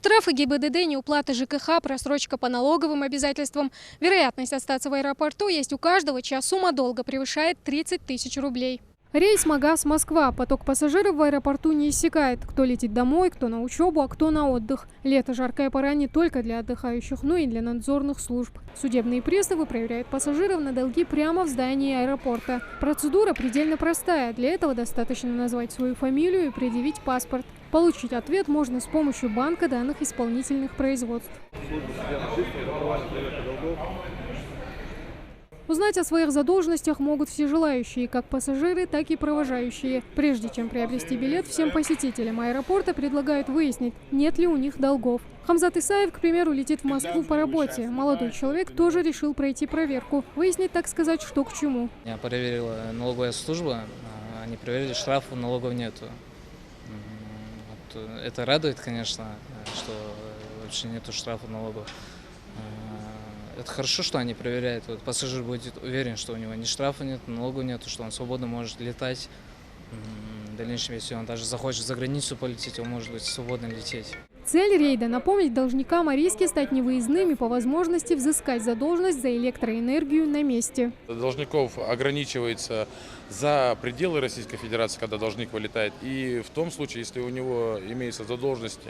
Штрафы ГИБДД, неуплата ЖКХ, просрочка по налоговым обязательствам. Вероятность остаться в аэропорту есть у каждого, чья сумма долга превышает 30 тысяч рублей. Рейс Магаз-Москва. Поток пассажиров в аэропорту не иссякает. Кто летит домой, кто на учебу, а кто на отдых. Лето – жаркая пора не только для отдыхающих, но и для надзорных служб. Судебные приставы проверяют пассажиров на долги прямо в здании аэропорта. Процедура предельно простая. Для этого достаточно назвать свою фамилию и предъявить паспорт. Получить ответ можно с помощью банка данных исполнительных производств. Узнать о своих задолженностях могут все желающие, как пассажиры, так и провожающие. Прежде чем приобрести билет, всем посетителям аэропорта предлагают выяснить, нет ли у них долгов. Хамзат Исаев, к примеру, летит в Москву по работе. Молодой человек тоже решил пройти проверку. Выяснить, так сказать, что к чему. Я проверила налоговая служба, они проверили, штрафов налогов нету. Это радует, конечно, что вообще нету штрафов налогов. Это хорошо, что они проверяют. Вот пассажир будет уверен, что у него ни штрафа нет, налогов нет, что он свободно может летать. В дальнейшем, если он даже захочет за границу полететь, он может быть свободно лететь. Цель рейда – напомнить должникам о риске стать невыездными, по возможности взыскать задолженность за электроэнергию на месте. Должников ограничивается за пределы Российской Федерации, когда должник вылетает. И в том случае, если у него имеется задолженность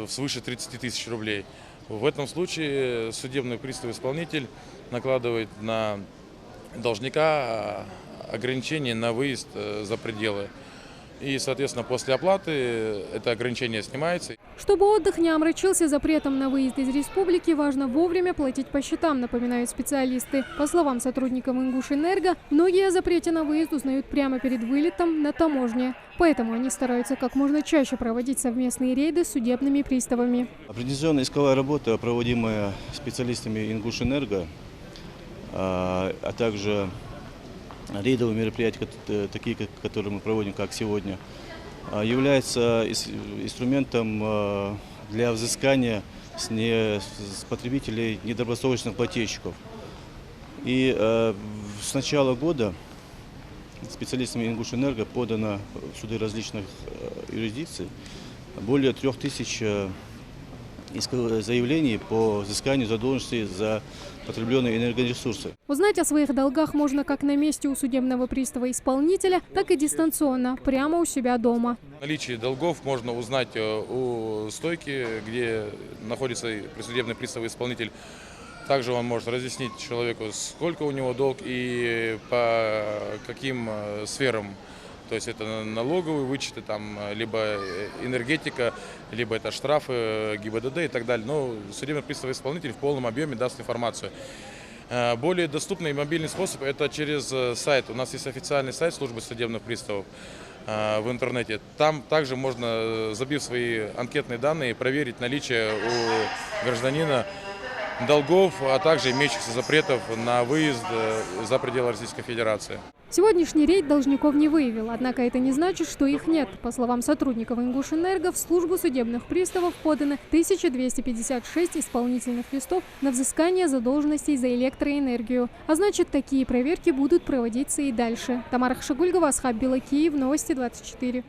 свыше 30 тысяч рублей, в этом случае судебный пристав-исполнитель накладывает на должника ограничение на выезд за пределы. И, соответственно, после оплаты это ограничение снимается. Чтобы отдых не омрачился запретом на выезд из республики, важно вовремя платить по счетам, напоминают специалисты. По словам сотрудников Ингушэнерго, многие о запрете на выезд узнают прямо перед вылетом на таможне. Поэтому они стараются как можно чаще проводить совместные рейды с судебными приставами. Определенная исковая работа, проводимая специалистами Ингушэнерго, а также рейдовые мероприятия, такие, которые мы проводим, как сегодня, являются инструментом для взыскания с потребителей недобросовестных плательщиков. И с начала года специалистами Ингушэнерго подано в суды различных юрисдикций более 3000 заявлений по взысканию задолженности за потребленные энергоресурсы. Узнать о своих долгах можно как на месте у судебного пристава-исполнителя, так и дистанционно, прямо у себя дома. Наличие долгов можно узнать у стойки, где находится судебный пристав-исполнитель. Также он может разъяснить человеку, сколько у него долг и по каким сферам. То есть это налоговые вычеты, там, либо энергетика, либо это штрафы, ГИБДД и так далее. Но судебный пристав-исполнитель в полном объеме даст информацию. Более доступный мобильный способ – это через сайт. У нас есть официальный сайт службы судебных приставов в интернете. Там также можно, забив свои анкетные данные, проверить наличие у гражданина долгов, а также имеющихся запретов на выезд за пределы Российской Федерации. Сегодняшний рейд должников не выявил, однако это не значит, что их нет. По словам сотрудников Ингушэнерго, в службу судебных приставов подано 1256 исполнительных листов на взыскание задолженностей за электроэнергию. А значит, такие проверки будут проводиться и дальше. Тамара Хашагульгова, Асхаб Белакиев, Новости 24.